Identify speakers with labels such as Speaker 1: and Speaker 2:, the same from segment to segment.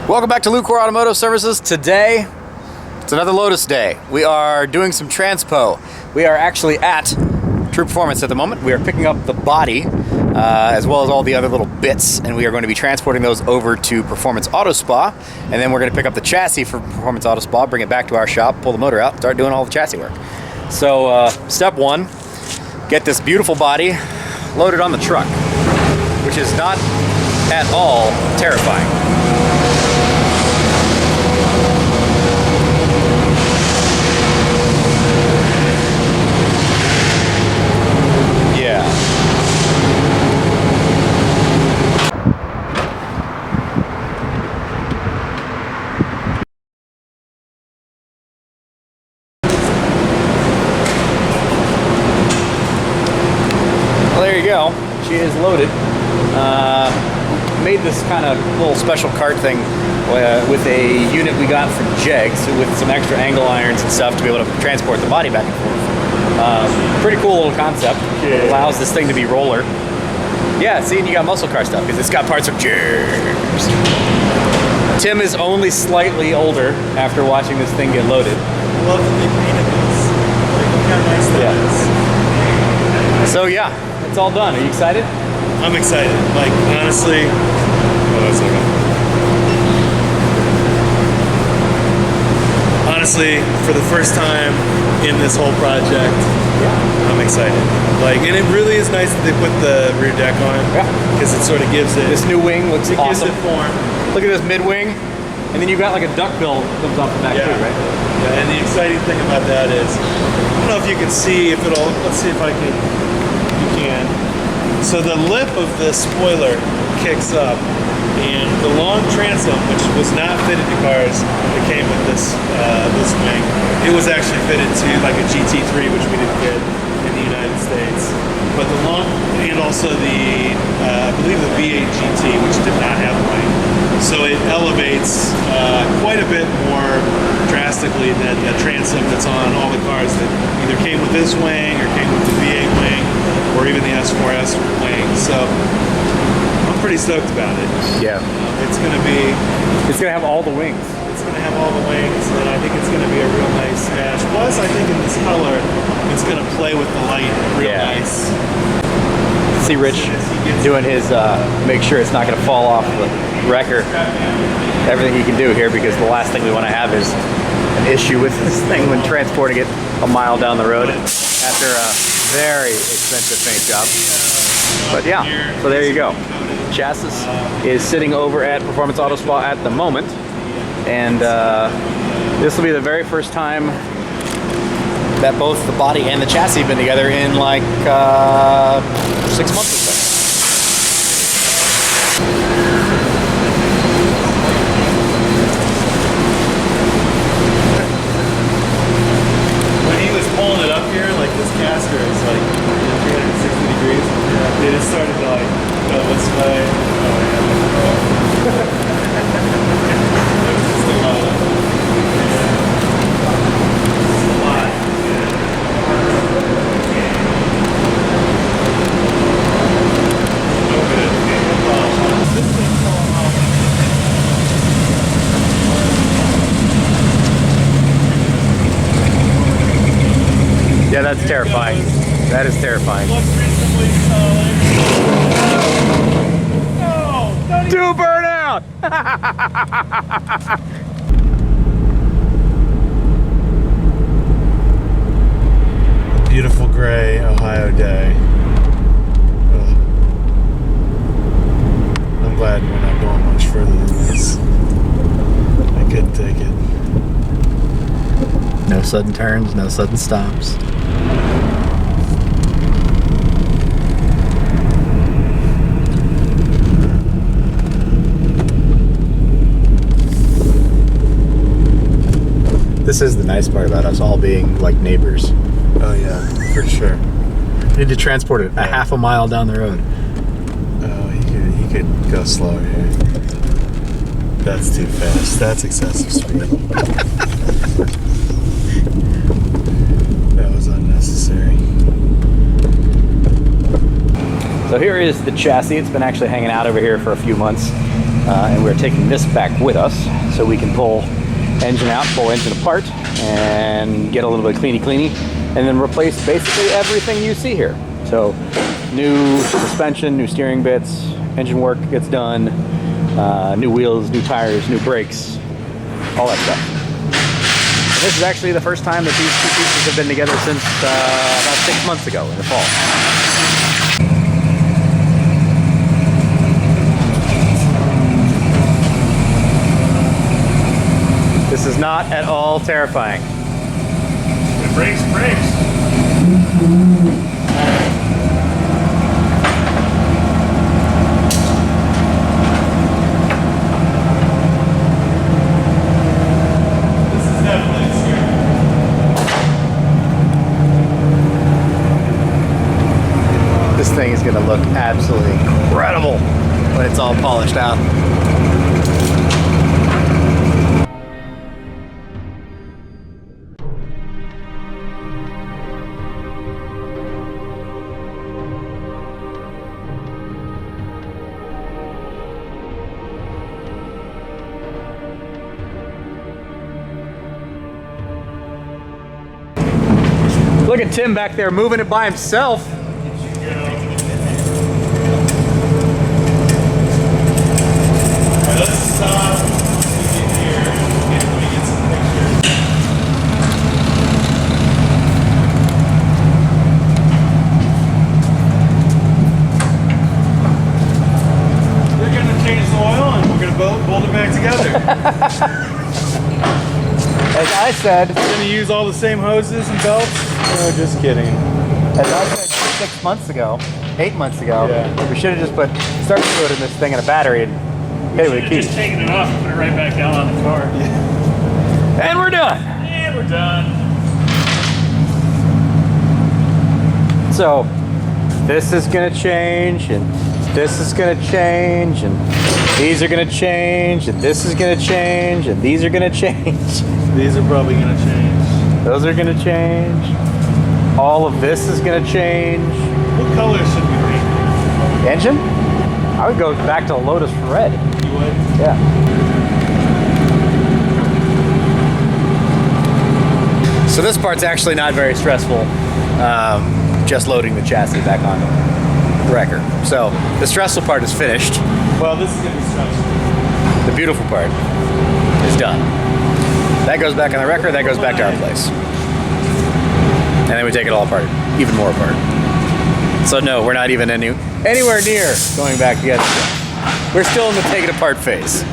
Speaker 1: Welcome back to Lucore Automotive Services. Today, it's another Lotus day. We are doing some transpo. We are actually at True Performance at the moment. We are picking up the body as well as all the other little bits, and we are going to be transporting those over to Performance Auto Spa, and then we're going to pick up the chassis for Performance Auto Spa, bring it back to our shop, pull the motor out, start doing all the chassis work. So step one, get this beautiful body loaded on the truck, which is not at all terrifying. She is loaded. Made this kind of little special cart thing with a unit we got from Jegs with some extra angle irons and stuff to be able to transport the body back and forth. Pretty cool little concept. It allows this thing to be roller. Yeah, see, and you got muscle car stuff because it's got parts of Jegs. Tim is only slightly older after watching this thing get loaded.
Speaker 2: I love that they painted this. Look how nice that is.
Speaker 1: So yeah. It's all done. Are you excited?
Speaker 2: I'm excited. Like, honestly, honestly, for the first time in this whole project, I'm excited. Like, and it really is nice that they put the rear deck on, because it sort of gives it.
Speaker 1: This new wing looks awesome.
Speaker 2: Gives it form.
Speaker 1: Look at this mid wing, and then you've got like a duck bill that comes off the back too, right?
Speaker 2: Yeah, and the exciting thing about that is, I don't know if you can see if it'll. Let's see if I can. So the lip of the spoiler kicks up, and the long transom, which was not fitted to cars that came with this this wing, it was actually fitted to like a GT3, which we didn't get in the United States. But the long, and also the I believe the V8 GT, which did not have a wing. So it elevates quite a bit more drastically than the transom that's on all the cars that either came with this wing or came with the V8 wing, or even the S4S wing. So I'm pretty stoked about it.
Speaker 1: Yeah.
Speaker 2: It's going to
Speaker 1: have all the wings.
Speaker 2: It's going to have all the wings, and I think it's going to be a real nice dash. Plus, I think in this color, it's going to play with the light real nice.
Speaker 1: See Rich doing his, make sure it's not going to fall off the wrecker. Everything he can do here, because the last thing we want to have is an issue with this thing when transporting it a mile down the road after a very expensive paint job. But yeah, so there you go. Chassis is sitting over at Performance Auto Spa at the moment, and this will be the very first time that both the body and the chassis have been together in like 6 months or so.
Speaker 2: When he was pulling it up here, like this caster is like 360 degrees. They just started to like go this way. It was just a lot. Just a lot.
Speaker 1: Yeah, that's terrifying. That is terrifying. No! Do burnout!
Speaker 2: Beautiful gray Ohio day. Ugh. I'm glad we're not going much further than this. I couldn't take it.
Speaker 1: No sudden turns, no sudden stops. This is the nice part about us all being like neighbors.
Speaker 2: Oh yeah, for sure.
Speaker 1: Need to transport it a half a mile down the road.
Speaker 2: Oh, he could go slower here. That's too fast. That's excessive speed. That was unnecessary.
Speaker 1: So here is the chassis. It's been actually hanging out over here for a few months. and we're taking this back with us so we can pull engine out, pull engine apart, and get a little bit cleany, and then replace basically everything you see here. So new suspension, new steering bits, engine work gets done, new wheels, new tires, new brakes, all that stuff. And this is actually the first time that these two pieces have been together since about 6 months ago in the fall. This is not at all terrifying.
Speaker 2: Brakes. This is definitely scary.
Speaker 1: This thing is going to look absolutely incredible when it's all polished out. Look at Tim back there moving it by himself.
Speaker 2: Let's stop here and we get some pictures. They're going to change the oil and we're going to bolt it back together.
Speaker 1: As I said,
Speaker 2: We're going to use all the same hoses and belts. No, just kidding.
Speaker 1: as I said 6 months ago, 8 months ago,
Speaker 2: Yeah.
Speaker 1: we should have just put starter fluid in this thing and a battery and hit it with a key.
Speaker 3: Just taking it off and put it right back down on the car.
Speaker 1: And we're done.
Speaker 3: And we're done.
Speaker 1: So this is gonna change, and this is gonna change, and these are gonna change, and this is gonna change, and these are gonna change.
Speaker 2: These are probably going to change.
Speaker 1: Those are gonna change. All of this is gonna change.
Speaker 2: What color should we paint?
Speaker 1: Engine? I would go back to Lotus red.
Speaker 2: You would?
Speaker 1: Yeah. So this part's actually not very stressful. Just loading the chassis back on the wrecker. So the stressful part is finished.
Speaker 2: Well, this is going to be stressful.
Speaker 1: The beautiful part is done. That goes back on the wrecker, that goes back to our place. And then we take it all apart, even more apart. So no, we're not even anywhere near going back together. We're still in the take it apart phase.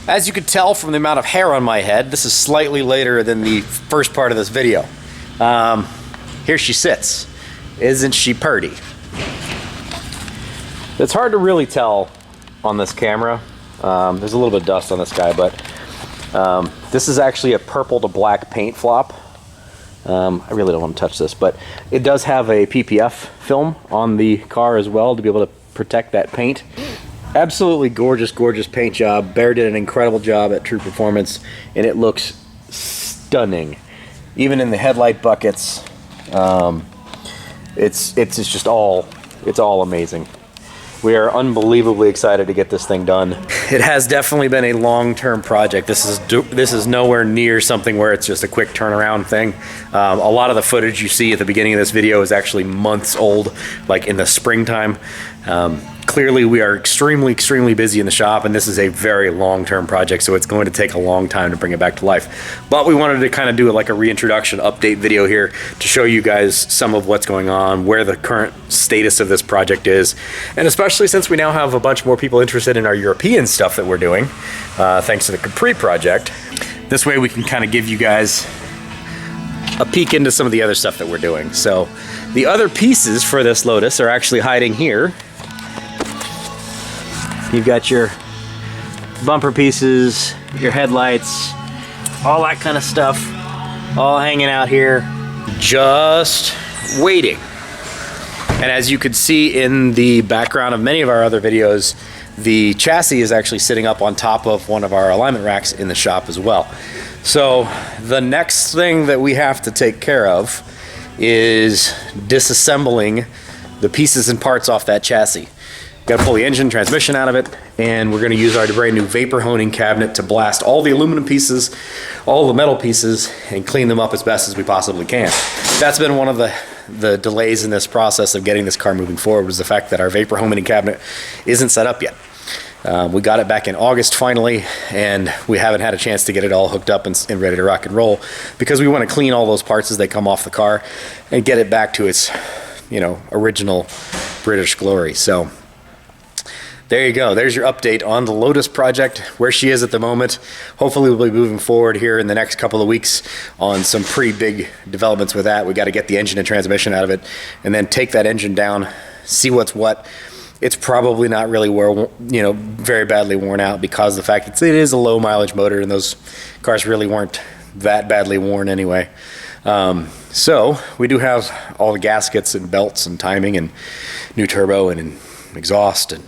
Speaker 1: As you could tell from the amount of hair on my head, this is slightly later than the first part of this video. Here she sits. Isn't she purty? It's hard to really tell on this camera. There's a little bit of dust on this guy, but this is actually a purple to black paint flop. I really don't want to touch this, but it does have a PPF film on the car as well to be able to protect that paint. Absolutely gorgeous, gorgeous paint job. Bear did an incredible job at True Performance, and it looks stunning. Even in the headlight buckets, it's just all amazing. We are unbelievably excited to get this thing done. It has definitely been a long-term project. This is nowhere near something where it's just a quick turnaround thing. A lot of the footage you see at the beginning of this video is actually months old, like in the springtime. Clearly we are extremely, extremely busy in the shop, and this is a very long-term project, so it's going to take a long time to bring it back to life. But we wanted to kind of do like a reintroduction update video here to show you guys some of what's going on, where the current status of this project is, and especially since we now have a bunch more people interested in our European stuff that we're doing, thanks to the Capri project. This way we can kind of give you guys a peek into some of the other stuff that we're doing. So the other pieces for this Lotus are actually hiding here. You've got your bumper pieces, your headlights, all that kind of stuff, all hanging out here, just waiting. And as you could see in the background of many of our other videos, the chassis is actually sitting up on top of one of our alignment racks in the shop as well. So the next thing that we have to take care of is disassembling the pieces and parts off that chassis. Got to pull the engine, transmission out of it, and we're going to use our brand new vapor honing cabinet to blast all the aluminum pieces, all the metal pieces, and clean them up as best as we possibly can. That's been one of the delays in this process of getting this car moving forward, was the fact that our vapor honing cabinet isn't set up yet. We got it back in August finally, and we haven't had a chance to get it all hooked up and ready to rock and roll, because we want to clean all those parts as they come off the car and get it back to its, you know, original British glory. So there you go. There's your update on the Lotus project, where she is at the moment. Hopefully we'll be moving forward here in the next couple of weeks on some pretty big developments with that. We got to get the engine and transmission out of it, and then take that engine down, see what's what. It's probably not really very badly worn out, because of the fact it is a low mileage motor, and those cars really weren't that badly worn anyway. So we do have all the gaskets and belts and timing and new turbo and exhaust and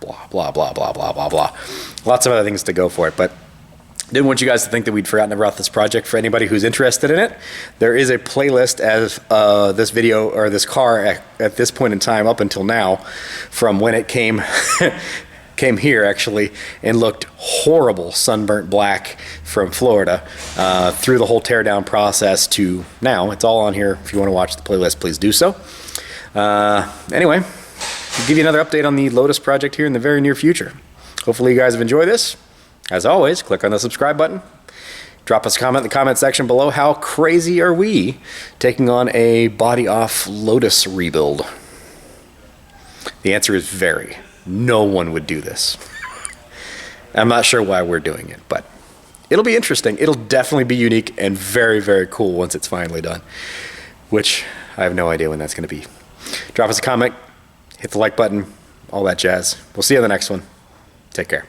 Speaker 1: blah, blah, blah, blah, blah, blah, blah. Lots of other things to go for it, but didn't want you guys to think that we'd forgotten about this project. For anybody who's interested in it, there is a playlist as this video, or this car at this point in time up until now, from when it came here actually, and looked horrible sunburnt black from Florida, through the whole teardown process to now. It's all on here. If you want to watch the playlist, please do so. Anyway, I'll give you another update on the Lotus project here in the very near future. Hopefully you guys have enjoyed this. As always, click on the subscribe button. Drop us a comment in the comment section below. How crazy are we taking on a body-off Lotus rebuild? The answer is very. No one would do this. I'm not sure why we're doing it, but it'll be interesting. It'll definitely be unique and very, very cool once it's finally done, which I have no idea when that's going to be. Drop us a comment, hit the like button, all that jazz. We'll see you on the next one. Take care.